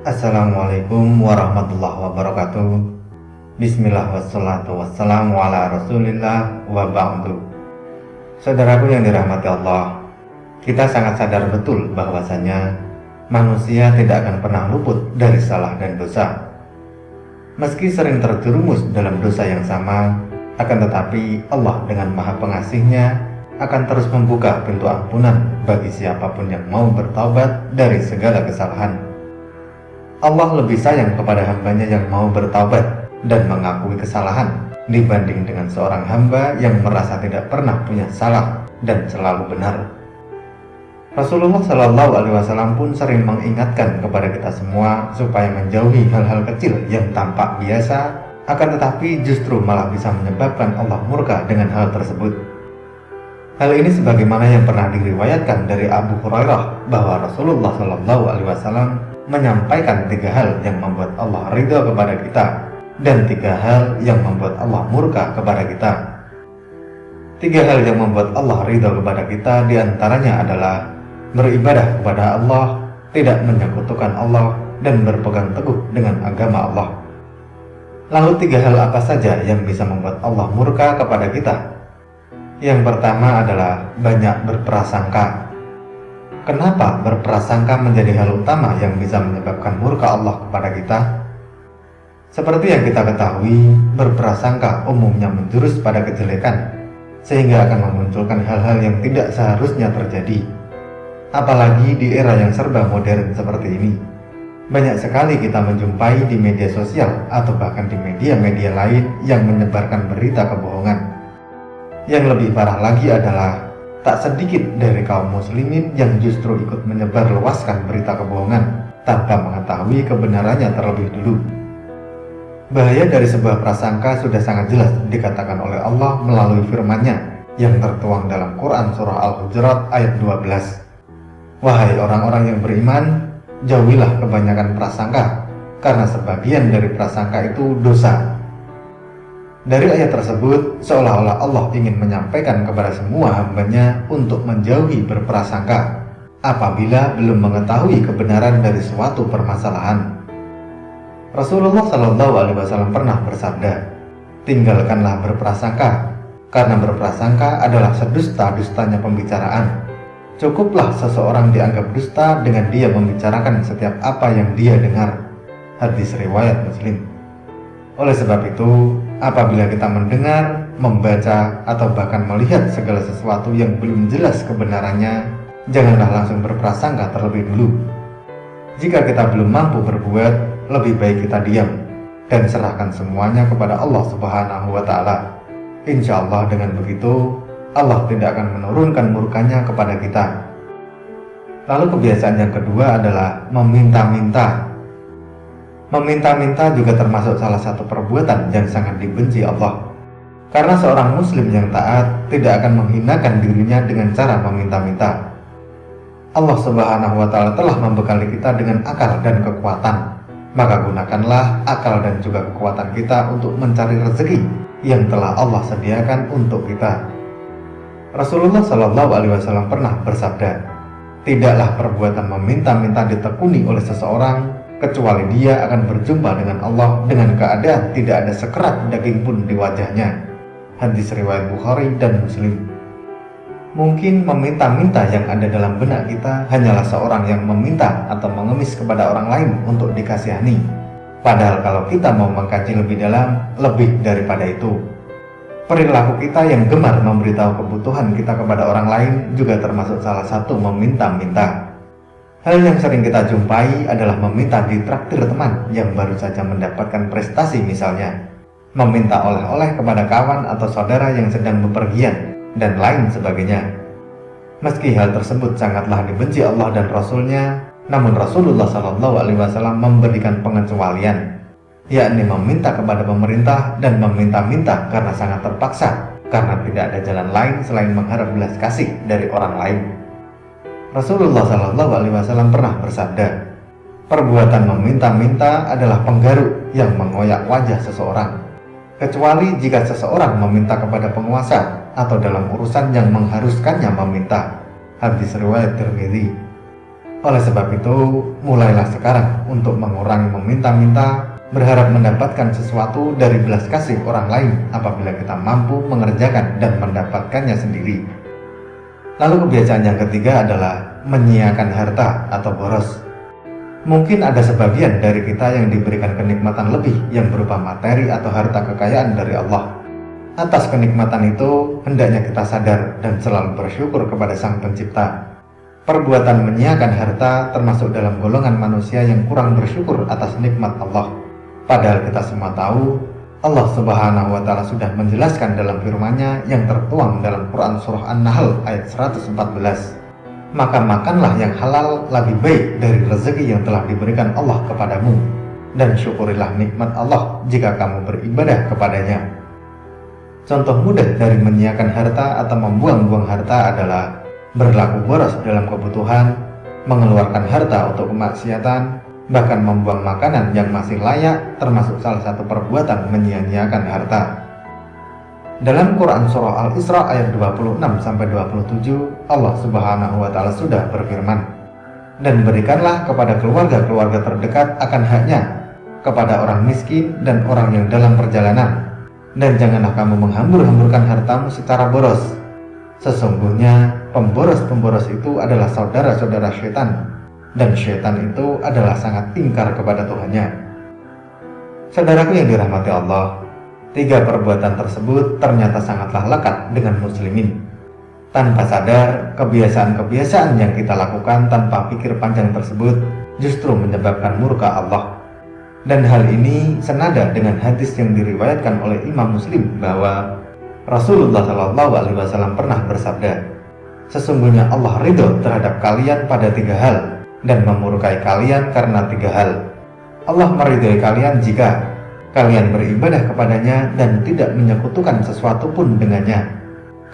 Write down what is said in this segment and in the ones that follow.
Assalamualaikum warahmatullahi wabarakatuh. Bismillah wassalatu wassalamu ala rasulillah wa ba'du. Saudaraku yang dirahmati Allah, kita sangat sadar betul bahwasanya manusia tidak akan pernah luput dari salah dan dosa. Meski sering terjerumus dalam dosa yang sama, akan tetapi Allah dengan maha pengasihnya akan terus membuka pintu ampunan bagi siapapun yang mau bertaubat dari segala kesalahan. Allah lebih sayang kepada hambanya yang mau bertaubat dan mengakui kesalahan dibanding dengan seorang hamba yang merasa tidak pernah punya salah dan selalu benar. Rasulullah Shallallahu Alaihi Wasallam pun sering mengingatkan kepada kita semua supaya menjauhi hal-hal kecil yang tampak biasa, akan tetapi justru malah bisa menyebabkan Allah murka dengan hal tersebut. Hal ini sebagaimana yang pernah diriwayatkan dari Abu Hurairah bahwa Rasulullah Shallallahu Alaihi Wasallam menyampaikan 3 hal yang membuat Allah ridha kepada kita dan 3 hal yang membuat Allah murka kepada kita. 3 hal yang membuat Allah ridha kepada kita diantaranya adalah beribadah kepada Allah, tidak menyekutukan Allah, dan berpegang teguh dengan agama Allah. Lalu 3 hal apa saja yang bisa membuat Allah murka kepada kita? Yang pertama adalah banyak berprasangka. Kenapa berprasangka menjadi hal utama yang bisa menyebabkan murka Allah kepada kita? Seperti yang kita ketahui, berprasangka umumnya menjurus pada kejelekan, sehingga akan memunculkan hal-hal yang tidak seharusnya terjadi. Apalagi di era yang serba modern seperti ini. Banyak sekali kita menjumpai di media sosial atau bahkan di media-media lain yang menyebarkan berita kebohongan. Yang lebih parah lagi adalah tak sedikit dari kaum muslimin yang justru ikut menyebarluaskan berita kebohongan tanpa mengetahui kebenarannya terlebih dulu. Bahaya dari sebuah prasangka sudah sangat jelas dikatakan oleh Allah melalui firman-Nya yang tertuang dalam Quran surah Al-Hujurat ayat 12. Wahai orang-orang yang beriman, jauhilah kebanyakan prasangka, karena sebagian dari prasangka itu dosa. Dari ayat tersebut, seolah-olah Allah ingin menyampaikan kepada semua hambanya untuk menjauhi berprasangka apabila belum mengetahui kebenaran dari suatu permasalahan. Rasulullah Shallallahu Alaihi Wasallam pernah bersabda, tinggalkanlah berprasangka, karena berprasangka adalah sedusta-dustanya pembicaraan. Cukuplah seseorang dianggap dusta dengan dia membicarakan setiap apa yang dia dengar. Hadis riwayat Muslim. Oleh sebab itu, apabila kita mendengar, membaca, atau bahkan melihat segala sesuatu yang belum jelas kebenarannya, janganlah langsung berprasangka terlebih dulu. Jika kita belum mampu berbuat, lebih baik kita diam dan serahkan semuanya kepada Allah Subhanahu wa Ta'ala. Insya Allah dengan begitu, Allah tidak akan menurunkan murkanya kepada kita. Lalu kebiasaan yang kedua adalah meminta-minta. Meminta-minta juga termasuk salah satu perbuatan yang sangat dibenci Allah. Karena seorang muslim yang taat tidak akan menghinakan dirinya dengan cara meminta-minta. Allah Subhanahu wa Ta'ala telah membekali kita dengan akal dan kekuatan. Maka gunakanlah akal dan juga kekuatan kita untuk mencari rezeki yang telah Allah sediakan untuk kita. Rasulullah Shallallahu Alaihi Wasallam pernah bersabda, tidaklah perbuatan meminta-minta ditekuni oleh seseorang kecuali dia akan berjumpa dengan Allah dengan keadaan tidak ada sekerat daging pun di wajahnya. Hadis riwayat Bukhari dan Muslim. Mungkin meminta-minta yang ada dalam benak kita hanyalah seorang yang meminta atau mengemis kepada orang lain untuk dikasihani. Padahal kalau kita mau mengkaji lebih dalam, lebih daripada itu. Perilaku kita yang gemar memberitahu kebutuhan kita kepada orang lain juga termasuk salah satu meminta-minta. Hal yang sering kita jumpai adalah meminta ditraktir teman yang baru saja mendapatkan prestasi misalnya, meminta oleh-oleh kepada kawan atau saudara yang sedang bepergian, dan lain sebagainya. Meski hal tersebut sangatlah dibenci Allah dan Rasul-Nya, namun Rasulullah SAW memberikan pengecualian, yakni meminta kepada pemerintah dan meminta-minta karena sangat terpaksa, karena tidak ada jalan lain selain mengharap belas kasih dari orang lain. Rasulullah SAW pernah bersabda, perbuatan meminta-minta adalah penggaruk yang mengoyak wajah seseorang, kecuali jika seseorang meminta kepada penguasa atau dalam urusan yang mengharuskannya meminta. Hadis riwayat Tirmidzi. Oleh sebab itu, mulailah sekarang untuk mengurangi meminta-minta, berharap mendapatkan sesuatu dari belas kasih orang lain apabila kita mampu mengerjakan dan mendapatkannya sendiri. Lalu kebiasaan yang ketiga adalah menyia-nyiakan harta atau boros. Mungkin ada sebagian dari kita yang diberikan kenikmatan lebih yang berupa materi atau harta kekayaan dari Allah. Atas kenikmatan itu, hendaknya kita sadar dan selalu bersyukur kepada Sang Pencipta. Perbuatan menyia-nyiakan harta termasuk dalam golongan manusia yang kurang bersyukur atas nikmat Allah. Padahal kita semua tahu, Allah Subhanahu wa Ta'ala sudah menjelaskan dalam firman-Nya yang tertuang dalam Quran Surah An-Nahl ayat 114. Maka makanlah yang halal lebih baik dari rezeki yang telah diberikan Allah kepadamu, dan syukurilah nikmat Allah jika kamu beribadah kepadanya. Contoh mudah dari menyia-nyiakan harta atau membuang-buang harta adalah berlaku boros dalam kebutuhan, mengeluarkan harta untuk kemaksiatan, bahkan membuang makanan yang masih layak termasuk salah satu perbuatan menyia-nyiakan harta. Dalam Quran Surah Al-Isra ayat 26-27, Allah Subhanahu wa Ta'ala sudah berfirman, "Dan berikanlah kepada keluarga-keluarga terdekat akan haknya, kepada orang miskin dan orang yang dalam perjalanan, dan janganlah kamu menghambur-hamburkan hartamu secara boros. Sesungguhnya pemboros-pemboros itu adalah saudara-saudara syaitan, dan syaitan itu adalah sangat ingkar kepada Tuhannya." Saudaraku yang dirahmati Allah, tiga perbuatan tersebut ternyata sangatlah lekat dengan muslimin. Tanpa sadar, kebiasaan-kebiasaan yang kita lakukan tanpa pikir panjang tersebut justru menyebabkan murka Allah. Dan hal ini senada dengan hadis yang diriwayatkan oleh Imam Muslim bahwa Rasulullah SAW pernah bersabda, "Sesungguhnya Allah ridho terhadap kalian pada tiga hal dan memurkai kalian karena tiga hal. Allah meridhoi kalian jika kalian beribadah kepadanya dan tidak menyekutukan sesuatu pun dengannya.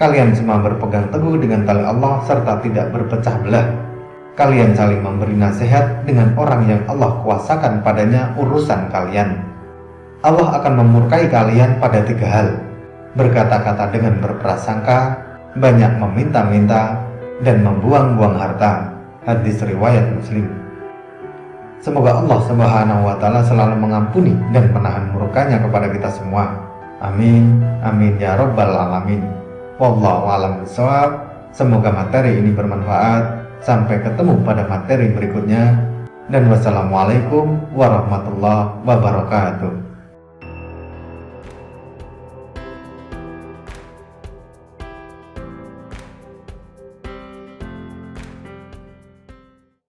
Kalian semua berpegang teguh dengan tali Allah serta tidak berpecah belah. Kalian saling memberi nasihat dengan orang yang Allah kuasakan padanya urusan kalian. Allah akan memurkai kalian pada tiga hal: berkata-kata dengan berprasangka, banyak meminta-minta, dan membuang-buang harta." Hadis riwayat Muslim. Semoga Allah Subhanahu wa Ta'ala selalu mengampuni dan menahan murkanya kepada kita semua. Amin, amin ya rabbal alamin. Wallahu a'lam bishawab. Semoga materi ini bermanfaat. Sampai ketemu pada materi berikutnya. Dan wassalamualaikum warahmatullahi wabarakatuh.